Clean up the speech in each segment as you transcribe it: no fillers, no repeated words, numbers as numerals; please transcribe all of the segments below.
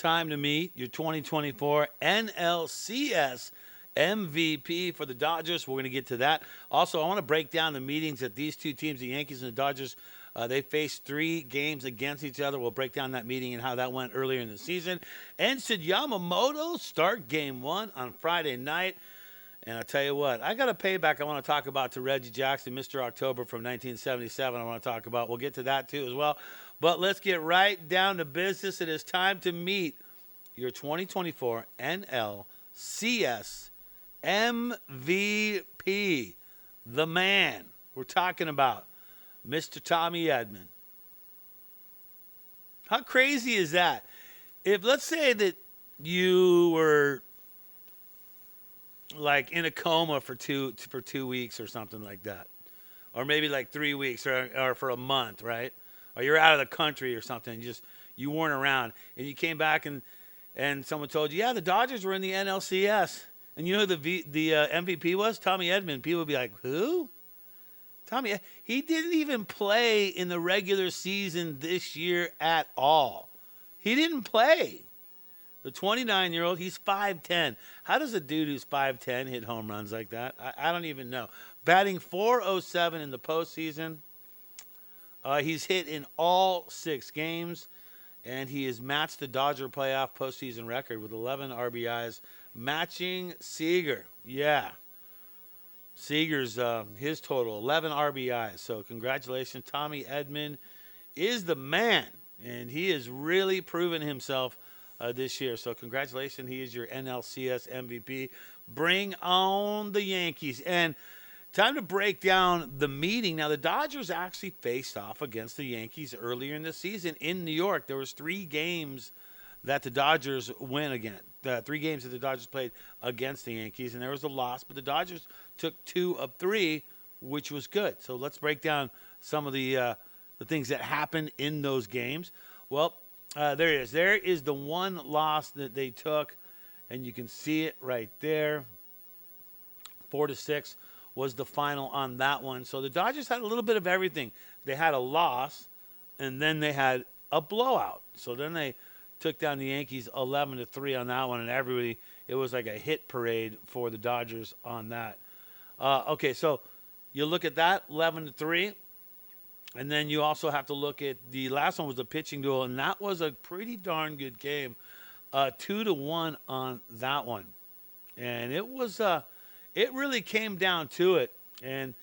time to meet your 2024 NLCS MVP for the Dodgers. We're going to get to that. Also, I want to break down the meetings that these two teams, the Yankees and the Dodgers, they faced 3 games against each other. We'll break down that meeting and how that went earlier in the season. And should Yamamoto start Game 1 on Friday night? And I'll tell you what, I got a payback I want to talk about to Reggie Jackson, Mr. October from 1977. I want to talk about. We'll get to that too as well. But let's get right down to business. It is time to meet your 2024 NLCS MVP, the man we're talking about, Mr. Tommy Edman. How crazy is that? If let's say that you were like in a coma for two weeks or something like that, or maybe like 3 weeks or for a month, right? Or you're out of the country or something, you weren't around, and you came back and someone told you, yeah, the Dodgers were in the NLCS, and you know who the MVP was? Tommy Edman. People would be like, who? Tommy, he didn't even play in the regular season this year at all. He didn't play. The 29-year-old, he's 5'10". How does a dude who's 5'10" hit home runs like that? I don't even know. Batting .407 in the postseason. He's hit in all 6 games, and he has matched the Dodger playoff postseason record with 11 RBIs, matching Seager. Yeah. Seager's his total, 11 RBIs. So congratulations. Tommy Edman is the man, and he has really proven himself this year. So congratulations. He is your NLCS MVP. Bring on the Yankees. And time to break down the meeting. Now, the Dodgers actually faced off against the Yankees earlier in the season in New York. There was 3 games that the Dodgers win again. 3 games that the Dodgers played against the Yankees, and there was a loss. But the Dodgers took 2 of 3, which was good. So let's break down some of the things that happened in those games. Well, there it is. There is the one loss that they took, and you can see it right there. 4-6 was the final on that one. So the Dodgers had a little bit of everything. They had a loss, and then they had a blowout. So then they took down the Yankees 11-3 on that one, and everybody, it was like a hit parade for the Dodgers on that. Okay, so you look at that, 11-3. And then you also have to look at the last one was a pitching duel, and that was a pretty darn good game. 2-1 on that one. And it was it really came down to it. And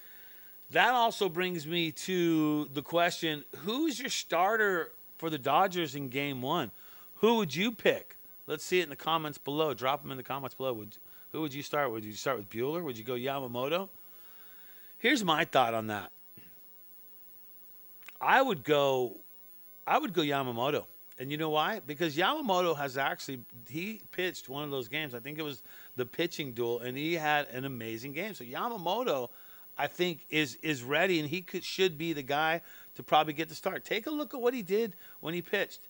that also brings me to the question, who's your starter for the Dodgers in Game 1? Who would you pick? Let's see it in the comments below. Drop them in the comments below. Who would you start with? Would you start with Buehler? Would you go Yamamoto? Here's my thought on that. I would go Yamamoto. And you know why? Because Yamamoto he pitched one of those games. I think it was the pitching duel, and he had an amazing game. So Yamamoto, I think, is ready, and he should be the guy to probably get the start. Take a look at what he did when he pitched.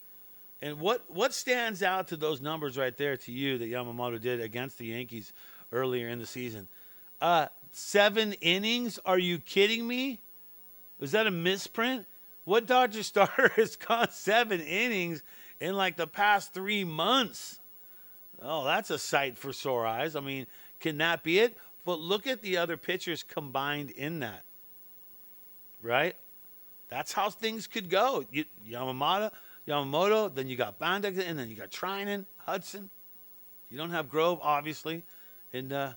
And what stands out to those numbers right there to you that Yamamoto did against the Yankees earlier in the season? 7 innings? Are you kidding me? Was that a misprint? What Dodger starter has gone 7 innings in like the past 3 months? Oh, that's a sight for sore eyes. I mean, can that be it? But look at the other pitchers combined in that. Right? That's how things could go. Yamamoto, then you got Banda, and then you got Trinan, Hudson. You don't have Grove, obviously, and no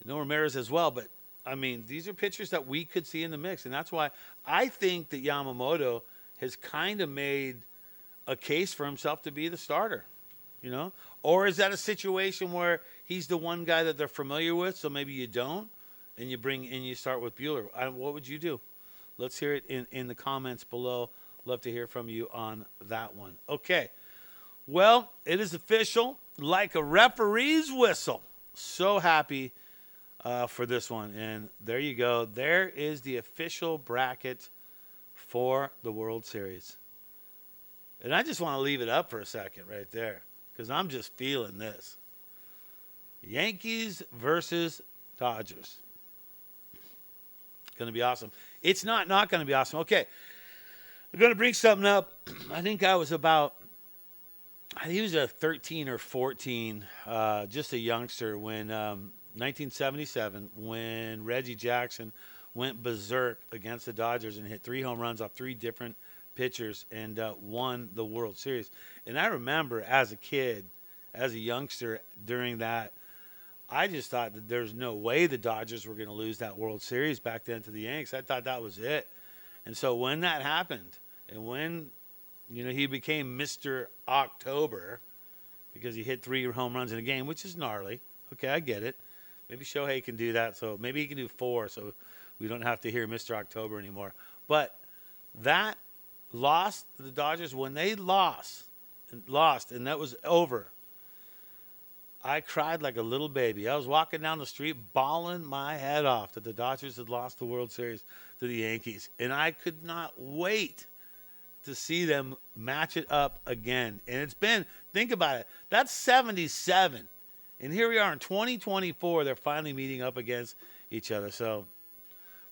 Ramirez as well. But, I mean, these are pitchers that we could see in the mix, and that's why I think that Yamamoto has kind of made a case for himself to be the starter, you know? Or is that a situation where he's the one guy that they're familiar with, so maybe you don't, and you start with Buehler? What would you do? Let's hear it in the comments below. Love to hear from you on that one. Okay. Well, it is official, like a referee's whistle. So happy for this one. And there you go. There is the official bracket for the World Series. And I just want to leave it up for a second right there, because I'm just feeling this. Yankees versus Dodgers. It's going to be awesome. It's not going to be awesome. Okay. I'm going to bring something up. I think I was about He was a 13 or 14, just a youngster when 1977, when Reggie Jackson went berserk against the Dodgers and hit 3 home runs off 3 different pitchers and won the World Series. And I remember as a kid, as a youngster during that, I just thought that there's no way the Dodgers were going to lose that World Series back then to the Yankees. I thought that was it. And so when that happened, and when he became Mr. October because he hit 3 home runs in a game, which is gnarly. Okay, I get it. Maybe Shohei can do that, so maybe he can do 4, so we don't have to hear Mr. October anymore. But that lost to the Dodgers when they lost, and that was over. I cried like a little baby. I was walking down the street bawling my head off that the Dodgers had lost the World Series to the Yankees. And I could not wait to see them match it up again. And it's been, think about it, that's 77. And here we are in 2024. They're finally meeting up against each other. So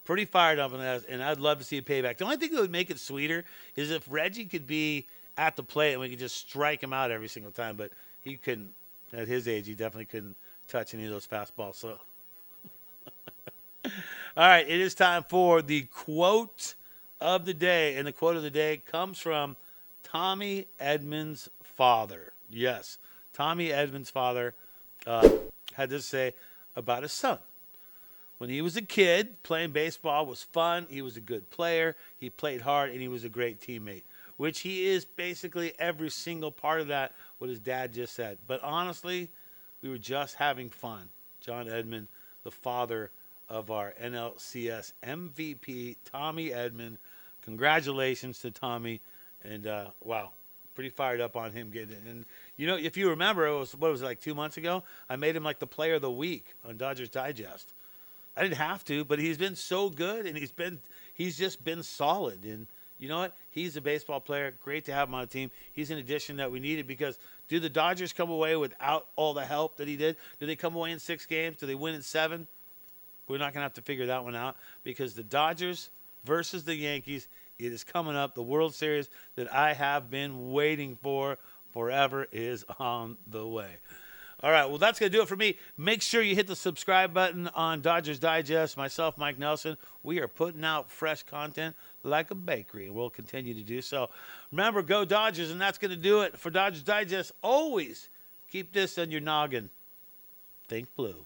pretty fired up on that. And I'd love to see a payback. The only thing that would make it sweeter is if Reggie could be at the plate and we could just strike him out every single time. But he couldn't. At his age, he definitely couldn't touch any of those fastballs. So, all right, it is time for the quote of the day. And the quote of the day comes from Tommy Edman's father. Yes, Tommy Edman's father had this to say about his son. When he was a kid, playing baseball was fun. He was a good player. He played hard, and he was a great teammate, which he is basically every single part of that, what his dad just said. But honestly, we were just having fun. John Edman, the father of our NLCS MVP, Tommy Edman. Congratulations to Tommy. And, wow, pretty fired up on him getting it. And, if you remember, it was like 2 months ago? I made him like the player of the week on Dodgers Digest. I didn't have to, but he's been so good, and he's just been solid. And you know what? He's a baseball player. Great to have him on the team. He's an addition that we needed because do the Dodgers come away without all the help that he did? Do they come away in 6 games? Do they win in 7? We're not going to have to figure that one out because the Dodgers versus the Yankees, it is coming up. The World Series that I have been waiting for forever is on the way. All right, well, that's going to do it for me. Make sure you hit the subscribe button on Dodgers Digest. Myself, Mike Nelson, we are putting out fresh content like a bakery, and we'll continue to do so. Remember, go Dodgers, and that's going to do it for Dodgers Digest. Always keep this on your noggin. Think blue.